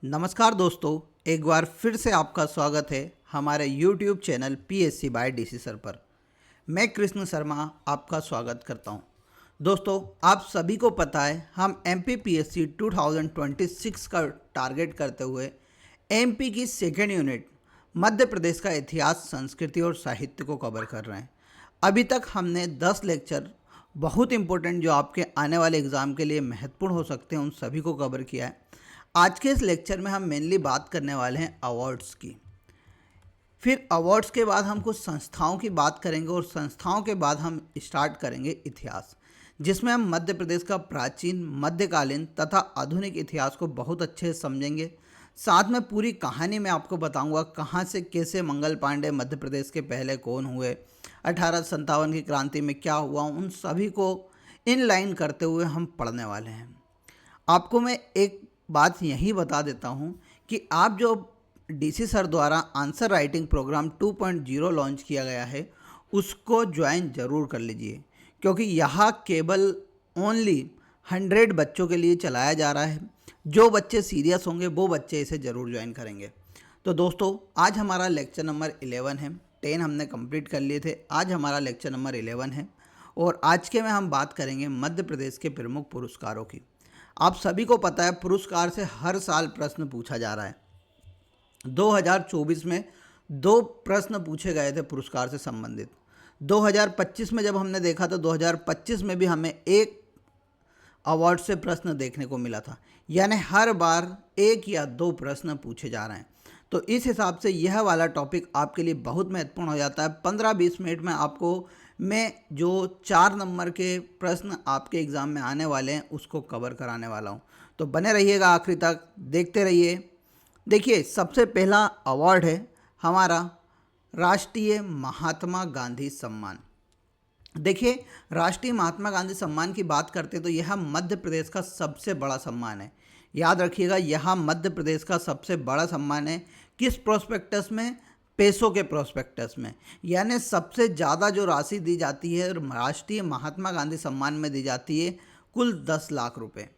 नमस्कार दोस्तों, एक बार फिर से आपका स्वागत है हमारे YouTube channel PSC by DC sir पर। मैं कृष्ण शर्मा आपका स्वागत करता हूं। दोस्तों, आप सभी को पता है हम MPPSC 2026 का टारगेट करते हुए MP की सेकेंड यूनिट मध्य प्रदेश का इतिहास, संस्कृति और साहित्य को कवर कर रहे हैं। अभी तक हमने 10 लेक्चर बहुत इंपॉर्टेंट जो आपके आने वाले एग्ज़ाम के लिए महत्वपूर्ण हो सकते हैं उन सभी को कवर किया है। आज के इस लेक्चर में हम मेनली बात करने वाले हैं अवार्ड्स की। फिर अवार्ड्स के बाद हम कुछ संस्थाओं की बात करेंगे और संस्थाओं के बाद हम स्टार्ट करेंगे इतिहास, जिसमें हम मध्य प्रदेश का प्राचीन, मध्यकालीन तथा आधुनिक इतिहास को बहुत अच्छे से समझेंगे। साथ में पूरी कहानी मैं आपको बताऊंगा कहाँ से कैसे मंगल पांडे मध्य प्रदेश के पहले कौन हुए, 1857 की क्रांति में क्या हुआ, उन सभी को इन लाइन करते हुए हम पढ़ने वाले हैं। आपको मैं एक बात यही बता देता हूँ कि आप जो DC सर द्वारा आंसर राइटिंग प्रोग्राम 2.0 लॉन्च किया गया है उसको ज्वाइन ज़रूर कर लीजिए, क्योंकि यहाँ केवल ओनली 100 बच्चों के लिए चलाया जा रहा है। जो बच्चे सीरियस होंगे वो बच्चे इसे ज़रूर ज्वाइन करेंगे। तो दोस्तों, आज हमारा लेक्चर नंबर 11 है। 10 हमने कंप्लीट कर लिए थे, आज हमारा लेक्चर नंबर 11 है और आज के में हम बात करेंगे मध्य प्रदेश के प्रमुख पुरस्कारों की। आप सभी को पता है पुरस्कार से हर साल प्रश्न पूछा जा रहा है। 2024 में 2 प्रश्न पूछे गए थे पुरस्कार से संबंधित। 2025 में जब हमने देखा तो 2025 में भी हमें एक अवार्ड से प्रश्न देखने को मिला था, यानी हर बार 1 या 2 प्रश्न पूछे जा रहे हैं। तो इस हिसाब से यह वाला टॉपिक आपके लिए बहुत महत्वपूर्ण हो जाता है। 15-20 मिनट में आपको मैं जो 4 नंबर के प्रश्न आपके एग्ज़ाम में आने वाले हैं उसको कवर कराने वाला हूं। तो बने रहिएगा आखिरी तक, देखते रहिए। देखिए, सबसे पहला अवार्ड है हमारा राष्ट्रीय महात्मा गांधी सम्मान। देखिए, राष्ट्रीय महात्मा गांधी सम्मान की बात करते हैं तो यह मध्य प्रदेश का सबसे बड़ा सम्मान है। याद रखिएगा, यह मध्य प्रदेश का सबसे बड़ा सम्मान है। किस प्रोस्पेक्टस में? पैसों के प्रोस्पेक्टस में। यानी सबसे ज़्यादा जो राशि दी जाती है राष्ट्रीय महात्मा गांधी सम्मान में दी जाती है, कुल 10 लाख रुपए।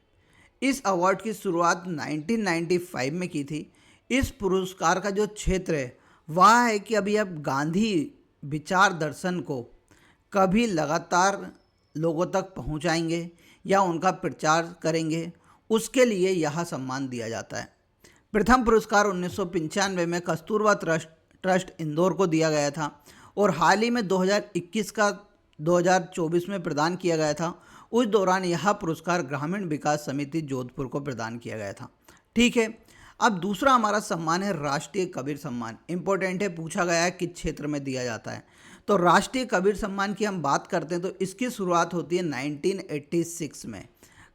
इस अवार्ड की शुरुआत 1995 में की थी। इस पुरस्कार का जो क्षेत्र है वह है कि अभी आप गांधी विचार दर्शन को कभी लगातार लोगों तक पहुंचाएंगे या उनका प्रचार करेंगे, उसके लिए यह सम्मान दिया जाता है। प्रथम पुरस्कार 1995 में कस्तूरबा ट्रस्ट इंदौर को दिया गया था और हाल ही में 2021 का 2024 में प्रदान किया गया था। उस दौरान यह पुरस्कार ग्रामीण विकास समिति जोधपुर को प्रदान किया गया था। ठीक है, अब दूसरा हमारा सम्मान है राष्ट्रीय कबीर सम्मान। इंपॉर्टेंट है, पूछा गया है किस क्षेत्र में दिया जाता है। तो राष्ट्रीय कबीर सम्मान की हम बात करते हैं तो इसकी शुरुआत होती है 1986 में।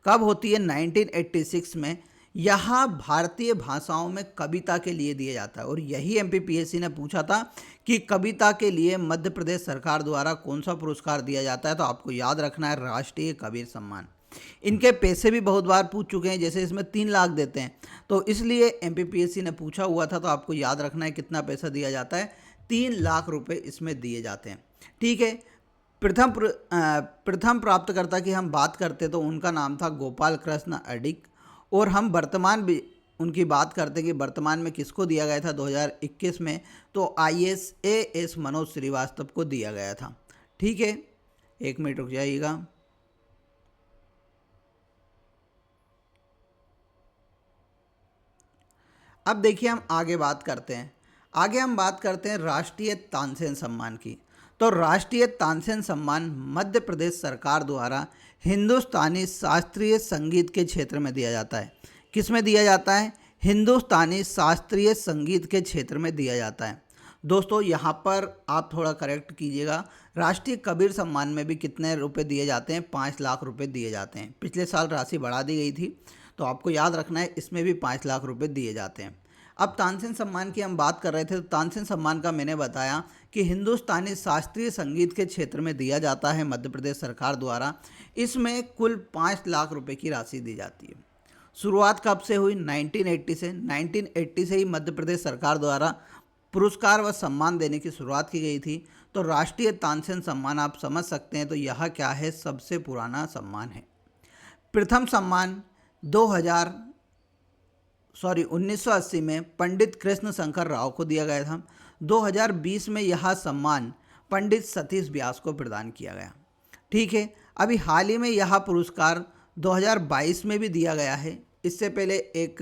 कब होती है? 1986 में। यहाँ भारतीय भाषाओं में कविता के लिए दिया जाता है और यही MPPSC ने पूछा था कि कविता के लिए मध्य प्रदेश सरकार द्वारा कौन सा पुरस्कार दिया जाता है। तो आपको याद रखना है राष्ट्रीय कबीर सम्मान। इनके पैसे भी बहुत बार पूछ चुके हैं, जैसे इसमें 3 लाख देते हैं, तो इसलिए MPPSC ने पूछा हुआ था। तो आपको याद रखना है कितना पैसा दिया जाता है, 3 लाख रुपए इसमें दिए जाते हैं। ठीक है, प्रथम प्राप्तकर्ता की हम बात करते तो उनका नाम था गोपाल कृष्ण अडिग और हम वर्तमान भी उनकी बात करते कि वर्तमान में किसको दिया गया था 2021 में, तो IAS मनोज श्रीवास्तव को दिया गया था। ठीक है, 1 मिनट रुक जाइएगा। अब देखिए, हम आगे बात करते हैं। आगे हम बात करते हैं राष्ट्रीय तानसेन सम्मान की। तो राष्ट्रीय तानसेन सम्मान मध्य प्रदेश सरकार द्वारा हिंदुस्तानी शास्त्रीय संगीत के क्षेत्र में दिया जाता है। किस में दिया जाता है? हिंदुस्तानी शास्त्रीय संगीत के क्षेत्र में दिया जाता है। दोस्तों, यहाँ पर आप थोड़ा करेक्ट कीजिएगा। राष्ट्रीय कबीर सम्मान में भी कितने रुपए दिए जाते हैं? 5 लाख रुपए दिए जाते हैं। पिछले साल राशि बढ़ा दी गई थी, तो आपको याद रखना है इसमें भी 5 लाख रुपए दिए जाते हैं। अब तानसेन सम्मान की हम बात कर रहे थे, तो तानसेन सम्मान का मैंने बताया कि हिंदुस्तानी शास्त्रीय संगीत के क्षेत्र में दिया जाता है मध्य प्रदेश सरकार द्वारा। इसमें कुल 5 लाख रुपए की राशि दी जाती है। शुरुआत कब से हुई? 1980 से। 1980 से ही मध्य प्रदेश सरकार द्वारा पुरस्कार व सम्मान देने की शुरुआत की गई थी। तो राष्ट्रीय तानसेन सम्मान आप समझ सकते हैं, तो यह क्या है? सबसे पुराना सम्मान है। प्रथम सम्मान 1980 में पंडित कृष्ण शंकर राव को दिया गया था। 2020 में यह सम्मान पंडित सतीश व्यास को प्रदान किया गया। ठीक है, अभी हाल ही में यह पुरस्कार 2022 में भी दिया गया है। इससे पहले एक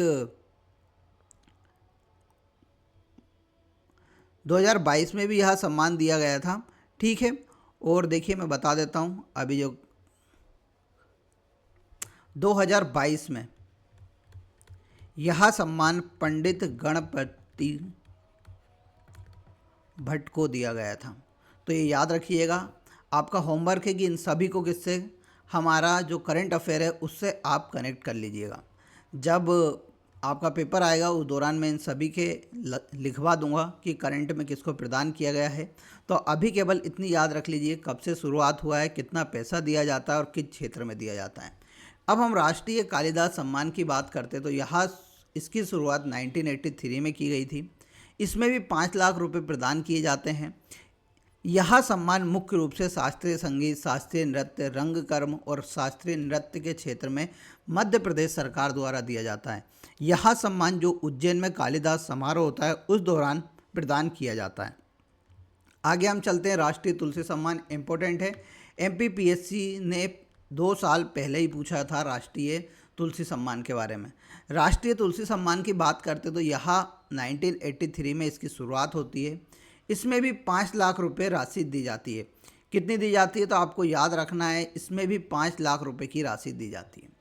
2022 में भी यह सम्मान दिया गया था। ठीक है, और देखिए मैं बता देता हूँ, अभी जो 2022 में यह सम्मान पंडित गणपति भट्ट को दिया गया था। तो ये याद रखिएगा, आपका होमवर्क है कि इन सभी को किससे, हमारा जो करंट अफेयर है उससे आप कनेक्ट कर लीजिएगा। जब आपका पेपर आएगा उस दौरान मैं इन सभी के लिखवा दूंगा कि करंट में किसको प्रदान किया गया है। तो अभी केवल इतनी याद रख लीजिए, कब से शुरुआत हुआ है, कितना पैसा दिया जाता है और किस क्षेत्र में दिया जाता है। अब हम राष्ट्रीय कालिदास सम्मान की बात करते हैं तो यहाँ इसकी शुरुआत 1983 में की गई थी। इसमें भी 5 लाख रुपए प्रदान किए जाते हैं। यह सम्मान मुख्य रूप से शास्त्रीय संगीत, शास्त्रीय नृत्य, रंगकर्म और शास्त्रीय नृत्य के क्षेत्र में मध्य प्रदेश सरकार द्वारा दिया जाता है। यह सम्मान जो उज्जैन में कालिदास समारोह होता है उस दौरान प्रदान किया जाता है। आगे हम चलते हैं, राष्ट्रीय तुलसी सम्मान इम्पोर्टेंट है। MPPSC ने 2 साल पहले ही पूछा था राष्ट्रीय तुलसी सम्मान के बारे में। राष्ट्रीय तुलसी सम्मान की बात करते तो यहाँ 1983 में इसकी शुरुआत होती है। इसमें भी 5 लाख रुपए राशि दी जाती है। कितनी दी जाती है तो आपको याद रखना है, इसमें भी 5 लाख रुपए की राशि दी जाती है।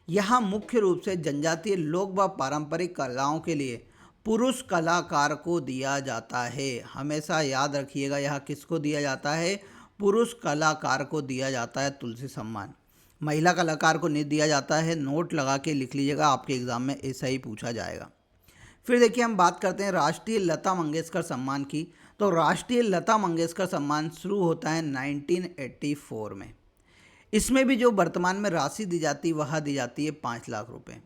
यहाँ मुख्य रूप से जनजातीय लोक व पारंपरिक कलाओं के लिए पुरुष कलाकार को दिया जाता है। हमेशा याद रखिएगा, यहाँ किसको दिया जाता है, पुरुष कलाकार को दिया जाता है तुलसी सम्मान। महिला कलाकार को नहीं दिया जाता है। नोट लगा के लिख लीजिएगा, आपके एग्ज़ाम में ऐसा ही पूछा जाएगा। फिर देखिए हम बात करते हैं राष्ट्रीय लता मंगेशकर सम्मान की। तो राष्ट्रीय लता मंगेशकर सम्मान शुरू होता है 1984 में। इसमें भी जो वर्तमान में राशि दी जाती है वह दी जाती है 5 लाख रुपए।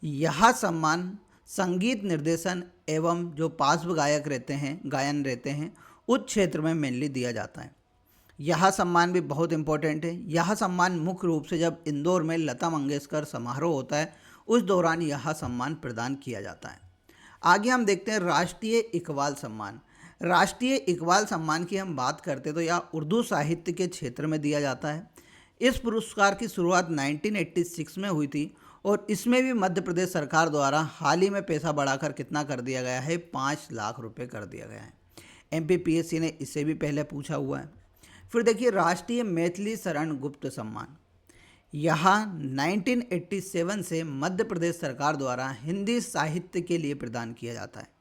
यह सम्मान संगीत निर्देशन एवं जो पार्श्व गायक रहते हैं, गायन रहते हैं, उस क्षेत्र में मेनली दिया जाता है। यह सम्मान भी बहुत इंपॉर्टेंट है। यह सम्मान मुख्य रूप से जब इंदौर में लता मंगेशकर समारोह होता है उस दौरान यह सम्मान प्रदान किया जाता है। आगे हम देखते हैं राष्ट्रीय इकबाल सम्मान। राष्ट्रीय इकबाल सम्मान की हम बात करते तो यह उर्दू साहित्य के क्षेत्र में दिया जाता है। इस पुरस्कार की शुरुआत 1986 में हुई थी और इसमें भी मध्य प्रदेश सरकार द्वारा हाल ही में पैसा बढ़ाकर कितना कर दिया गया है, 5 लाख रुपए कर दिया गया है। MPPSC ने इससे भी पहले पूछा हुआ है। फिर देखिए राष्ट्रीय मैथिली शरण गुप्त सम्मान। यहाँ 1987 से मध्य प्रदेश सरकार द्वारा हिंदी साहित्य के लिए प्रदान किया जाता है।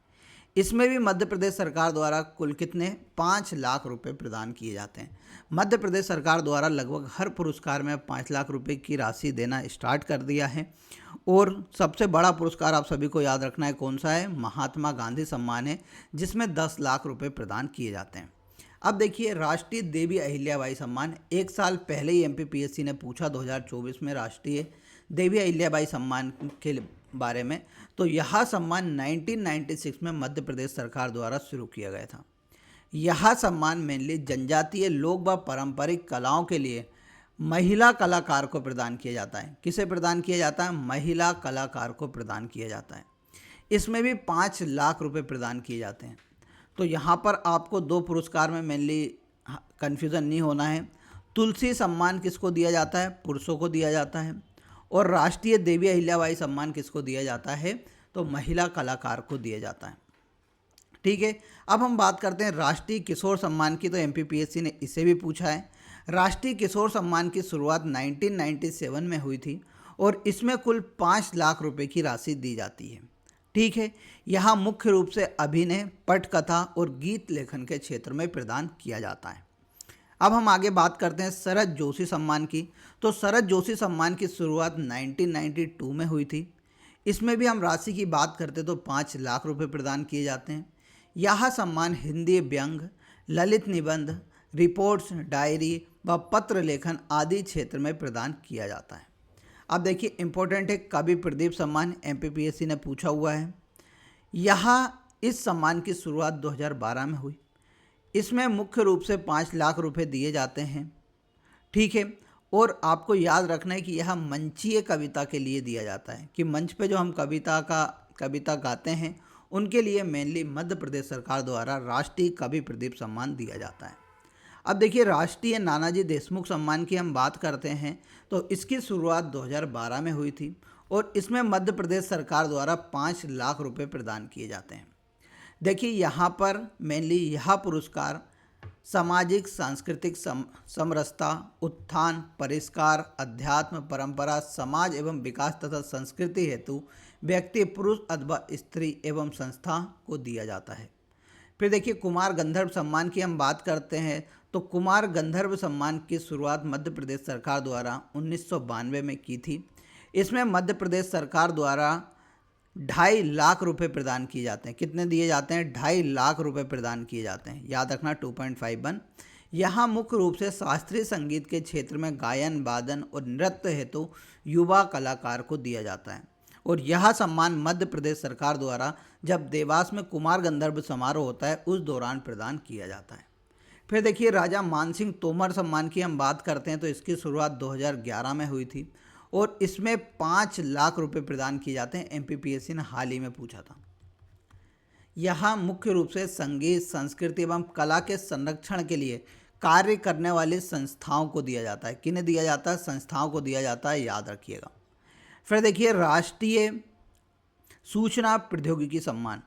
इसमें भी मध्य प्रदेश सरकार द्वारा कुल कितने, 5 लाख रुपए प्रदान किए जाते हैं। मध्य प्रदेश सरकार द्वारा लगभग हर पुरस्कार में 5 लाख रुपए की राशि देना स्टार्ट कर दिया है। और सबसे बड़ा पुरस्कार आप सभी को याद रखना है कौन सा है, महात्मा गांधी सम्मान है, जिसमें 10 लाख रुपए प्रदान किए जाते हैं। अब देखिए राष्ट्रीय देवी अहिल्याबाई सम्मान। 1 साल पहले ही MPPSC ने पूछा 2024 में राष्ट्रीय देवी अहिल्याबाई सम्मान के बारे में। तो यह सम्मान 1996 में मध्य प्रदेश सरकार द्वारा शुरू किया गया था। यह सम्मान मेनली जनजातीय लोक व पारंपरिक कलाओं के लिए महिला कलाकार को प्रदान किया जाता है। किसे प्रदान किया जाता है, महिला कलाकार को प्रदान किया जाता है। इसमें भी 5 लाख रुपए प्रदान किए जाते हैं। तो यहाँ पर आपको 2 पुरस्कार में मेनली कन्फ्यूज़न नहीं होना है। तुलसी सम्मान किसको दिया जाता है, पुरुषों को दिया जाता है। और राष्ट्रीय देवी अहिल्याबाई सम्मान किसको दिया जाता है, तो महिला कलाकार को दिया जाता है। ठीक है, अब हम बात करते हैं राष्ट्रीय किशोर सम्मान की। तो MPPSC ने इसे भी पूछा है। राष्ट्रीय किशोर सम्मान की शुरुआत 1997 में हुई थी और इसमें कुल 5 लाख रुपए की राशि दी जाती है। ठीक है, यहाँ मुख्य रूप से अभिनय, पटकथा और गीत लेखन के क्षेत्र में प्रदान किया जाता है। अब हम आगे बात करते हैं शरद जोशी सम्मान की। तो शरद जोशी सम्मान की शुरुआत 1992 में हुई थी। इसमें भी हम राशि की बात करते तो 5 लाख रुपए प्रदान किए जाते हैं। यह सम्मान हिंदी व्यंग, ललित निबंध, रिपोर्ट्स, डायरी व पत्र लेखन आदि क्षेत्र में प्रदान किया जाता है। अब देखिए इंपॉर्टेंट है कवि प्रदीप सम्मान, MPPSC ने पूछा हुआ है। यहाँ इस सम्मान की शुरुआत 2012 में हुई। इसमें मुख्य रूप से 5 लाख रुपए दिए जाते हैं। ठीक है, और आपको याद रखना है कि यह मंचीय कविता के लिए दिया जाता है, कि मंच पे जो हम कविता का कविता गाते हैं उनके लिए मेनली मध्य प्रदेश सरकार द्वारा राष्ट्रीय कवि प्रदीप सम्मान दिया जाता है। अब देखिए, राष्ट्रीय नानाजी देशमुख सम्मान की हम बात करते हैं तो इसकी शुरुआत 2012 में हुई थी और इसमें मध्य प्रदेश सरकार द्वारा 5 लाख रुपए प्रदान किए जाते हैं। देखिए, यहाँ पर मेनली यह पुरस्कार सामाजिक सांस्कृतिक समरसता, उत्थान, परिष्कार, अध्यात्म, परंपरा, समाज एवं विकास तथा संस्कृति हेतु व्यक्ति, पुरुष अथवा स्त्री एवं संस्था को दिया जाता है। फिर देखिए, कुमार गंधर्व सम्मान की हम बात करते हैं तो कुमार गंधर्व सम्मान की शुरुआत मध्य प्रदेश सरकार द्वारा 1992 में की थी। इसमें मध्य प्रदेश सरकार द्वारा 2.5 लाख रुपए प्रदान किए जाते हैं। कितने दिए जाते हैं? 2.5 लाख रुपए प्रदान किए जाते हैं। याद रखना 2.51। यहाँ मुख्य रूप से शास्त्रीय संगीत के क्षेत्र में गायन, वादन और नृत्य हेतु युवा कलाकार को दिया जाता है और यह सम्मान मध्य प्रदेश सरकार द्वारा जब देवास में कुमार गंधर्व समारोह होता है उस दौरान प्रदान किया जाता है। फिर देखिए, राजा मानसिंह तोमर सम्मान की हम बात करते हैं तो इसकी शुरुआत 2011 में हुई थी और इसमें 5 लाख रुपए प्रदान किए जाते हैं। एमपीपीएससी ने हाल ही में पूछा था। यहाँ मुख्य रूप से संगीत, संस्कृति एवं कला के संरक्षण के लिए कार्य करने वाली संस्थाओं को दिया जाता है। किन्हें दिया जाता है? संस्थाओं को दिया जाता है, याद रखिएगा। फिर देखिए, राष्ट्रीय सूचना प्रौद्योगिकी सम्मान,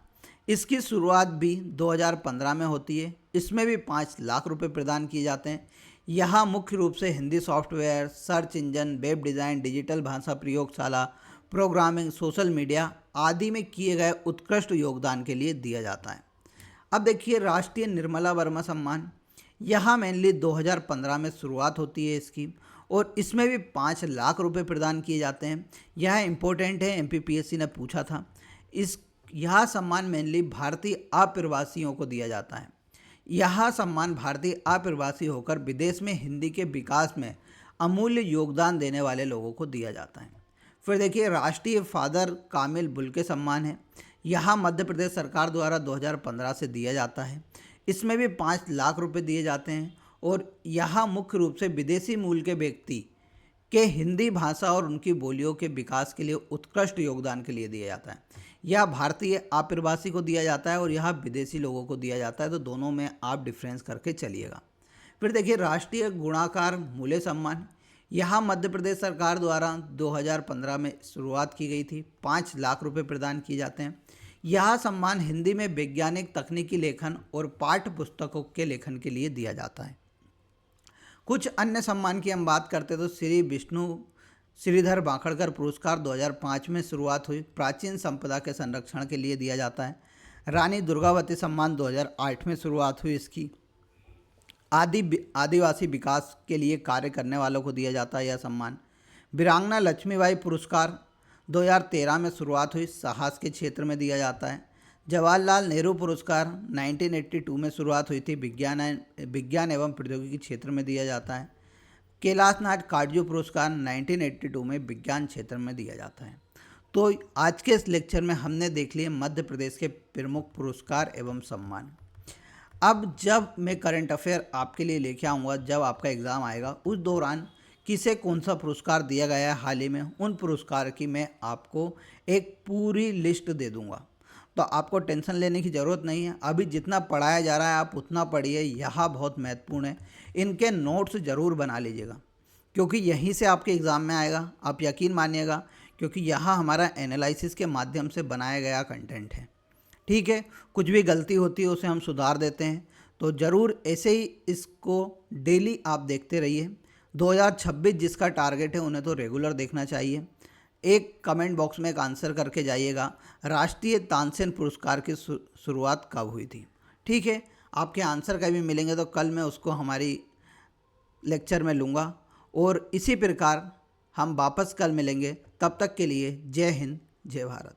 इसकी शुरुआत भी 2015 में होती है। इसमें भी 5 लाख रुपए प्रदान किए जाते हैं। यहाँ मुख्य रूप से Hindi software, search engine, web design, digital भाषा प्रयोगशाला, प्रोग्रामिंग, सोशल मीडिया आदि में किए गए उत्कृष्ट योगदान के लिए दिया जाता है। अब देखिए, राष्ट्रीय निर्मला वर्मा सम्मान, यहाँ मेनली 2015 में शुरुआत होती है इसकी और इसमें भी 5 लाख रुपए प्रदान किए जाते हैं। यह इम्पोर्टेंट है, एमपीपीएससी ने पूछा था। यह सम्मान मेनली भारतीय अप्रवासियों को दिया जाता है। यह सम्मान भारतीय अप्रवासी होकर विदेश में हिंदी के विकास में अमूल्य योगदान देने वाले लोगों को दिया जाता है। फिर देखिए, राष्ट्रीय फादर कामिल बुल्के सम्मान है। यह मध्य प्रदेश सरकार द्वारा 2015 से दिया जाता है। इसमें भी 5 लाख रुपए दिए जाते हैं और यह मुख्य रूप से विदेशी मूल के व्यक्ति के हिंदी भाषा और उनकी बोलियों के विकास के लिए उत्कृष्ट योगदान के लिए दिया जाता है। यह भारतीय अप्रवासी को दिया जाता है और यह विदेशी लोगों को दिया जाता है, तो दोनों में आप डिफरेंस करके चलिएगा। फिर देखिए, राष्ट्रीय गुणाकार मूल्य सम्मान, यहाँ मध्य प्रदेश सरकार द्वारा 2015 में शुरुआत की गई थी। 5 लाख रुपए प्रदान किए जाते हैं। यह सम्मान हिंदी में वैज्ञानिक तकनीकी लेखन और पाठ्य पुस्तकों के लेखन के लिए दिया जाता है। कुछ अन्य सम्मान की हम बात करते तो श्री विष्णु श्रीधर बांखड़कर पुरस्कार 2005 में शुरुआत हुई, प्राचीन संपदा के संरक्षण के लिए दिया जाता है। रानी दुर्गावती सम्मान 2008 में शुरुआत हुई इसकी, आदिवासी विकास के लिए कार्य करने वालों को दिया जाता है यह सम्मान। वीरांगना लक्ष्मीबाई पुरस्कार 2013 में शुरुआत हुई, साहस के क्षेत्र में दिया जाता है। जवाहरलाल नेहरू पुरस्कार 1982 में शुरुआत हुई थी, विज्ञान एवं प्रौद्योगिकी क्षेत्र में दिया जाता है। कैलाशनाथ काटजू पुरस्कार 1982 में विज्ञान क्षेत्र में दिया जाता है। तो आज के इस लेक्चर में हमने देख लिए मध्य प्रदेश के प्रमुख पुरस्कार एवं सम्मान। अब जब मैं करंट अफेयर आपके लिए लेके आऊँगा, जब आपका एग्ज़ाम आएगा, उस दौरान किसे कौन सा पुरस्कार दिया गया है हाल ही में, उन पुरस्कार की मैं आपको एक पूरी लिस्ट दे दूँगा। तो आपको टेंशन लेने की ज़रूरत नहीं है। अभी जितना पढ़ाया जा रहा है आप उतना पढ़िए, यह बहुत महत्वपूर्ण है। इनके नोट्स ज़रूर बना लीजिएगा क्योंकि यहीं से आपके एग्ज़ाम में आएगा। आप यकीन मानिएगा, क्योंकि यहाँ हमारा एनालिसिस के माध्यम से बनाया गया कंटेंट है। ठीक है, कुछ भी गलती होती है उसे हम सुधार देते हैं। तो ज़रूर ऐसे ही इसको डेली आप देखते रहिए। 2026 जिसका टारगेट है उन्हें तो रेगुलर देखना चाहिए। एक कमेंट बॉक्स में एक आंसर करके जाइएगा, राष्ट्रीय तानसेन पुरस्कार की शुरुआत कब हुई थी। ठीक है, आपके आंसर कभी मिलेंगे तो कल मैं उसको हमारी लेक्चर में लूँगा और इसी प्रकार हम वापस कल मिलेंगे। तब तक के लिए जय हिंद, जय भारत।